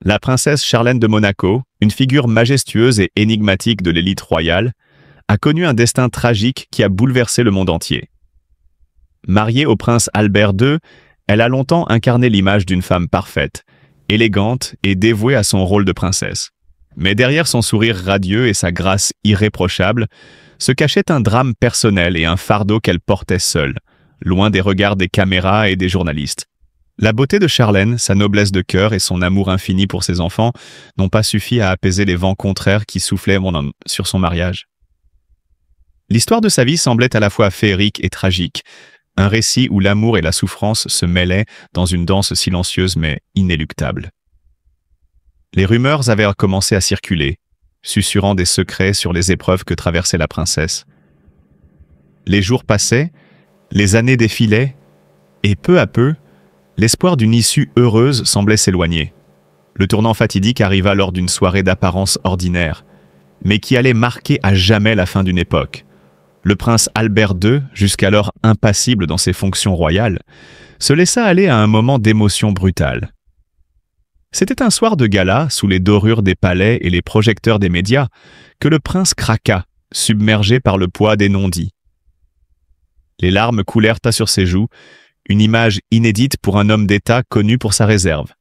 La princesse Charlène de Monaco, une figure majestueuse et énigmatique de l'élite royale, a connu un destin tragique qui a bouleversé le monde entier. Mariée au prince Albert II, elle a longtemps incarné l'image d'une femme parfaite, élégante et dévouée à son rôle de princesse. Mais derrière son sourire radieux et sa grâce irréprochable, se cachait un drame personnel et un fardeau qu'elle portait seule, loin des regards des caméras et des journalistes. La beauté de Charlène, sa noblesse de cœur et son amour infini pour ses enfants n'ont pas suffi à apaiser les vents contraires qui soufflaient sur son mariage. L'histoire de sa vie semblait à la fois féerique et tragique, un récit où l'amour et la souffrance se mêlaient dans une danse silencieuse mais inéluctable. Les rumeurs avaient commencé à circuler, susurrant des secrets sur les épreuves que traversait la princesse. Les jours passaient, les années défilaient, et peu à peu, l'espoir d'une issue heureuse semblait s'éloigner. Le tournant fatidique arriva lors d'une soirée d'apparence ordinaire, mais qui allait marquer à jamais la fin d'une époque. Le prince Albert II, jusqu'alors impassible dans ses fonctions royales, se laissa aller à un moment d'émotion brutale. C'était un soir de gala, sous les dorures des palais et les projecteurs des médias, que le prince craqua, submergé par le poids des non-dits. Les larmes coulèrent sur ses joues, une image inédite pour un homme d'État connu pour sa réserve.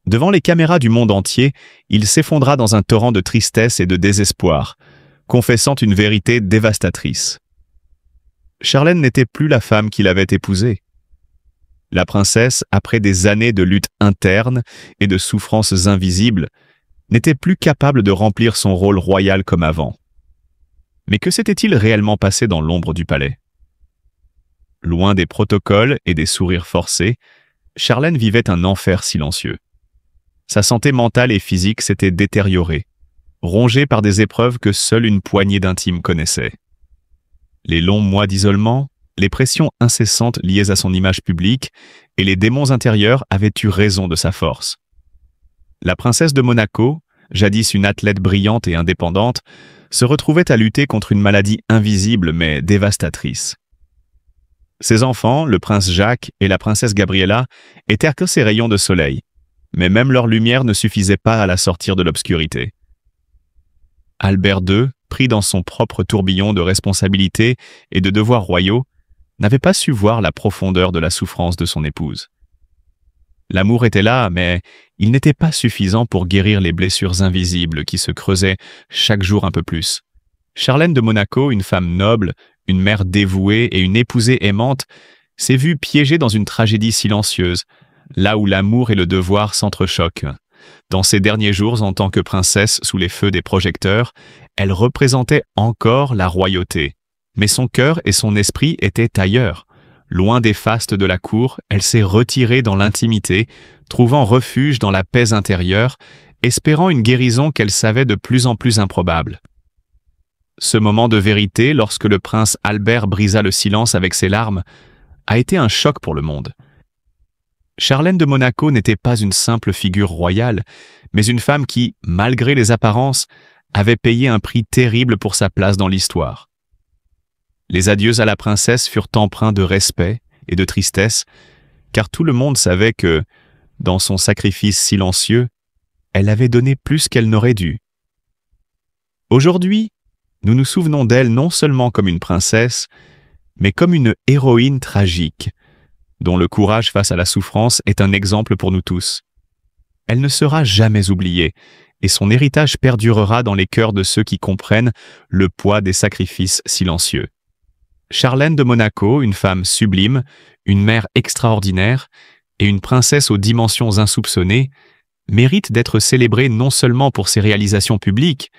Devant les caméras du monde entier, il s'effondra dans un torrent de tristesse et de désespoir, confessant une vérité dévastatrice. Charlène n'était plus la femme qu'il avait épousée. La princesse, après des années de lutte interne et de souffrances invisibles, n'était plus capable de remplir son rôle royal comme avant. Mais que s'était-il réellement passé dans l'ombre du palais? Loin des protocoles et des sourires forcés, Charlène vivait un enfer silencieux. Sa santé mentale et physique s'était détériorée, rongée par des épreuves que seule une poignée d'intimes connaissait. Les longs mois d'isolement, les pressions incessantes liées à son image publique et les démons intérieurs avaient eu raison de sa force. La princesse de Monaco, jadis une athlète brillante et indépendante, se retrouvait à lutter contre une maladie invisible mais dévastatrice. Ses enfants, le prince Jacques et la princesse Gabriella, étaient que ses rayons de soleil, mais même leur lumière ne suffisait pas à la sortir de l'obscurité. Albert II, pris dans son propre tourbillon de responsabilités et de devoirs royaux, n'avait pas su voir la profondeur de la souffrance de son épouse. L'amour était là, mais il n'était pas suffisant pour guérir les blessures invisibles qui se creusaient chaque jour un peu plus. Charlène de Monaco, une femme noble, une mère dévouée et une épousée aimante, s'est vue piégée dans une tragédie silencieuse, là où l'amour et le devoir s'entrechoquent. Dans ses derniers jours en tant que princesse sous les feux des projecteurs, elle représentait encore la royauté. Mais son cœur et son esprit étaient ailleurs. Loin des fastes de la cour, elle s'est retirée dans l'intimité, trouvant refuge dans la paix intérieure, espérant une guérison qu'elle savait de plus en plus improbable. Ce moment de vérité, lorsque le prince Albert brisa le silence avec ses larmes, a été un choc pour le monde. Charlène de Monaco n'était pas une simple figure royale, mais une femme qui, malgré les apparences, avait payé un prix terrible pour sa place dans l'histoire. Les adieux à la princesse furent empreints de respect et de tristesse, car tout le monde savait que, dans son sacrifice silencieux, elle avait donné plus qu'elle n'aurait dû. Aujourd'hui, nous nous souvenons d'elle non seulement comme une princesse, mais comme une héroïne tragique, dont le courage face à la souffrance est un exemple pour nous tous. Elle ne sera jamais oubliée, et son héritage perdurera dans les cœurs de ceux qui comprennent le poids des sacrifices silencieux. Charlène de Monaco, une femme sublime, une mère extraordinaire et une princesse aux dimensions insoupçonnées, mérite d'être célébrée non seulement pour ses réalisations publiques,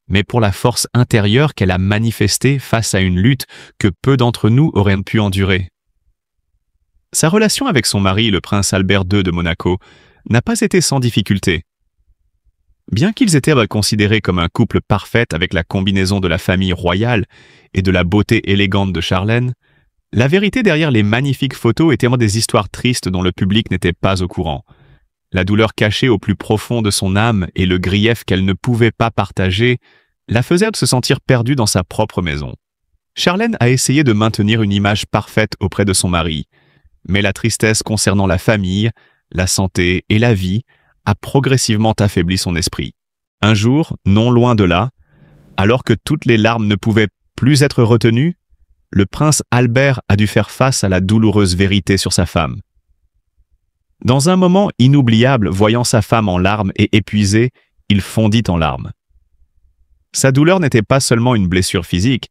mais pour la force intérieure qu'elle a manifestée face à une lutte que peu d'entre nous auraient pu endurer. Sa relation avec son mari, le prince Albert II de Monaco, n'a pas été sans difficulté. Bien qu'ils étaient considérés comme un couple parfait avec la combinaison de la famille royale et de la beauté élégante de Charlène, la vérité derrière les magnifiques photos était des histoires tristes dont le public n'était pas au courant. La douleur cachée au plus profond de son âme et le grief qu'elle ne pouvait pas partager la faisaient se sentir perdue dans sa propre maison. Charlène a essayé de maintenir une image parfaite auprès de son mari, mais la tristesse concernant la famille, la santé et la vie a progressivement affaibli son esprit. Un jour, non loin de là, alors que toutes les larmes ne pouvaient plus être retenues, le prince Albert a dû faire face à la douloureuse vérité sur sa femme. Dans un moment inoubliable, voyant sa femme en larmes et épuisée, il fondit en larmes. Sa douleur n'était pas seulement une blessure physique,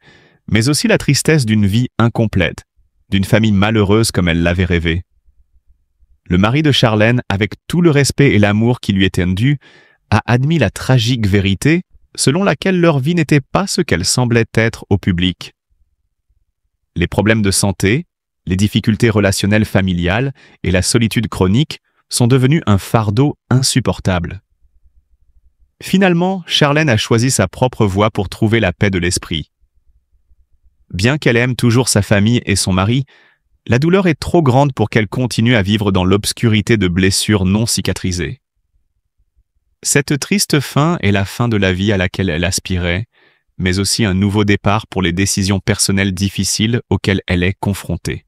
mais aussi la tristesse d'une vie incomplète, d'une famille malheureuse comme elle l'avait rêvé. Le mari de Charlène, avec tout le respect et l'amour qui lui étaient dus, a admis la tragique vérité selon laquelle leur vie n'était pas ce qu'elle semblait être au public. Les problèmes de santé, les difficultés relationnelles familiales et la solitude chronique sont devenus un fardeau insupportable. Finalement, Charlène a choisi sa propre voie pour trouver la paix de l'esprit. Bien qu'elle aime toujours sa famille et son mari, la douleur est trop grande pour qu'elle continue à vivre dans l'obscurité de blessures non cicatrisées. Cette triste fin est la fin de la vie à laquelle elle aspirait, mais aussi un nouveau départ pour les décisions personnelles difficiles auxquelles elle est confrontée.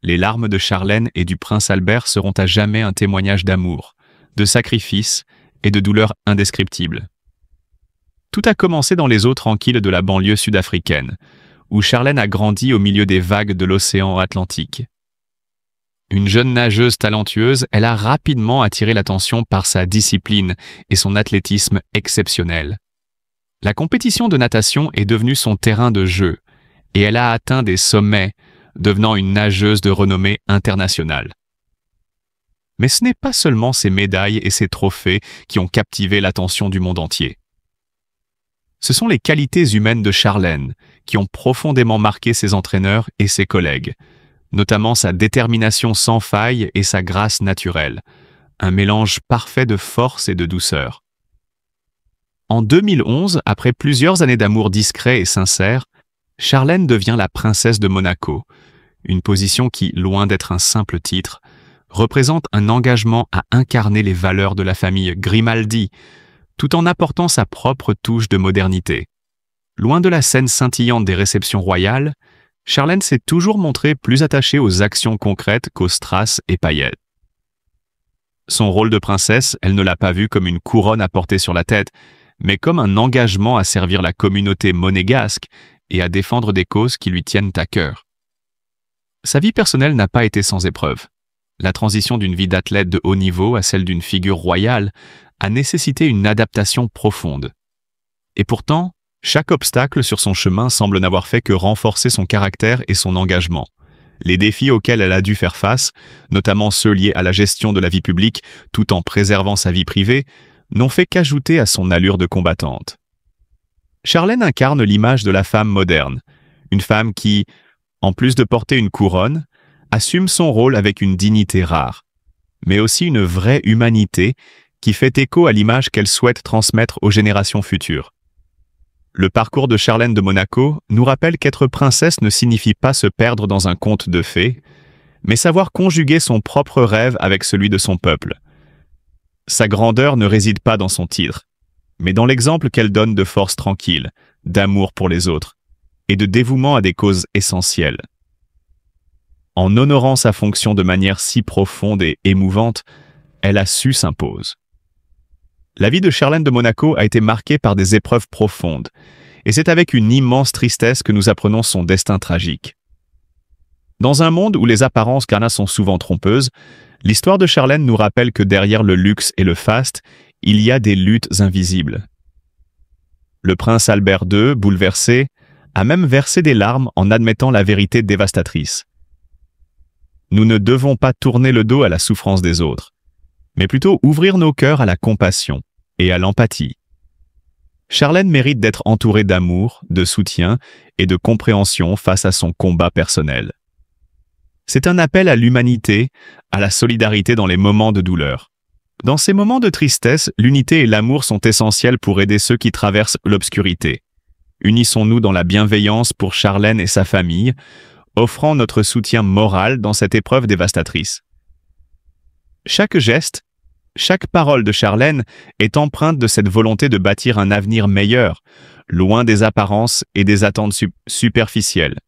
Les larmes de Charlène et du prince Albert seront à jamais un témoignage d'amour, de sacrifice et de douleur indescriptible. Tout a commencé dans les eaux tranquilles de la banlieue sud-africaine, où Charlène a grandi au milieu des vagues de l'océan Atlantique. Une jeune nageuse talentueuse, elle a rapidement attiré l'attention par sa discipline et son athlétisme exceptionnel. La compétition de natation est devenue son terrain de jeu, et elle a atteint des sommets, devenant une nageuse de renommée internationale. Mais ce n'est pas seulement ses médailles et ses trophées qui ont captivé l'attention du monde entier. Ce sont les qualités humaines de Charlène qui ont profondément marqué ses entraîneurs et ses collègues, notamment sa détermination sans faille et sa grâce naturelle, un mélange parfait de force et de douceur. En 2011, après plusieurs années d'amour discret et sincère, Charlène devient la princesse de Monaco, une position qui, loin d'être un simple titre, représente un engagement à incarner les valeurs de la famille Grimaldi, tout en apportant sa propre touche de modernité. Loin de la scène scintillante des réceptions royales, Charlène s'est toujours montrée plus attachée aux actions concrètes qu'aux strass et paillettes. Son rôle de princesse, elle ne l'a pas vu comme une couronne à porter sur la tête, mais comme un engagement à servir la communauté monégasque et à défendre des causes qui lui tiennent à cœur. Sa vie personnelle n'a pas été sans épreuve. La transition d'une vie d'athlète de haut niveau à celle d'une figure royale a nécessité une adaptation profonde. Et pourtant, chaque obstacle sur son chemin semble n'avoir fait que renforcer son caractère et son engagement. Les défis auxquels elle a dû faire face, notamment ceux liés à la gestion de la vie publique tout en préservant sa vie privée, n'ont fait qu'ajouter à son allure de combattante. Charlène incarne l'image de la femme moderne, une femme qui, en plus de porter une couronne, assume son rôle avec une dignité rare, mais aussi une vraie humanité qui fait écho à l'image qu'elle souhaite transmettre aux générations futures. Le parcours de Charlène de Monaco nous rappelle qu'être princesse ne signifie pas se perdre dans un conte de fées, mais savoir conjuguer son propre rêve avec celui de son peuple. Sa grandeur ne réside pas dans son titre, mais dans l'exemple qu'elle donne de force tranquille, d'amour pour les autres, et de dévouement à des causes essentielles. En honorant sa fonction de manière si profonde et émouvante, elle a su s'imposer. La vie de Charlène de Monaco a été marquée par des épreuves profondes, et c'est avec une immense tristesse que nous apprenons son destin tragique. Dans un monde où les apparences carnales sont souvent trompeuses, l'histoire de Charlène nous rappelle que derrière le luxe et le faste, il y a des luttes invisibles. Le prince Albert II, bouleversé, a même versé des larmes en admettant la vérité dévastatrice. Nous ne devons pas tourner le dos à la souffrance des autres, mais plutôt ouvrir nos cœurs à la compassion et à l'empathie. Charlène mérite d'être entourée d'amour, de soutien et de compréhension face à son combat personnel. C'est un appel à l'humanité, à la solidarité dans les moments de douleur. Dans ces moments de tristesse, l'unité et l'amour sont essentiels pour aider ceux qui traversent l'obscurité. Unissons-nous dans la bienveillance pour Charlène et sa famille, offrant notre soutien moral dans cette épreuve dévastatrice. Chaque geste, chaque parole de Charlène est empreinte de cette volonté de bâtir un avenir meilleur, loin des apparences et des attentes superficielles,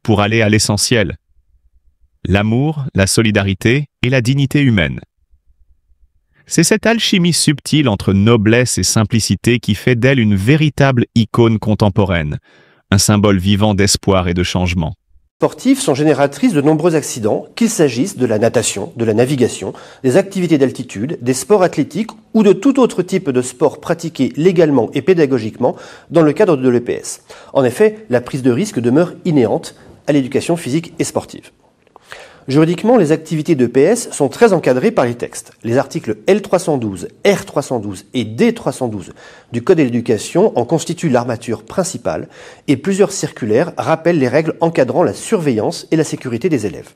pour aller à l'essentiel: l'amour, la solidarité et la dignité humaine. C'est cette alchimie subtile entre noblesse et simplicité qui fait d'elle une véritable icône contemporaine, un symbole vivant d'espoir et de changement. Sportives sont génératrices de nombreux accidents, qu'il s'agisse de la natation, de la navigation, des activités d'altitude, des sports athlétiques ou de tout autre type de sport pratiqué légalement et pédagogiquement dans le cadre de l'EPS. En effet, la prise de risque demeure inhérente à l'éducation physique et sportive. Juridiquement, les activités d'EPS sont très encadrées par les textes. Les articles L312, R312 et D312 du Code de l'éducation en constituent l'armature principale et plusieurs circulaires rappellent les règles encadrant la surveillance et la sécurité des élèves.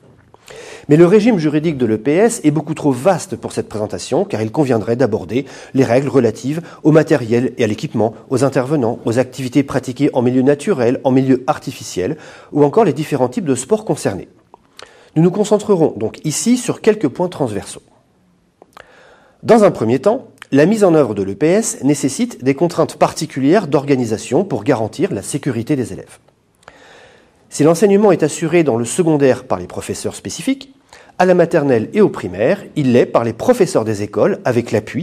Mais le régime juridique de l'EPS est beaucoup trop vaste pour cette présentation car il conviendrait d'aborder les règles relatives au matériel et à l'équipement, aux intervenants, aux activités pratiquées en milieu naturel, en milieu artificiel ou encore les différents types de sports concernés. Nous nous concentrerons donc ici sur quelques points transversaux. Dans un premier temps, la mise en œuvre de l'EPS nécessite des contraintes particulières d'organisation pour garantir la sécurité des élèves. Si l'enseignement est assuré dans le secondaire par les professeurs spécifiques, à la maternelle et au primaire, il l'est par les professeurs des écoles avec l'appui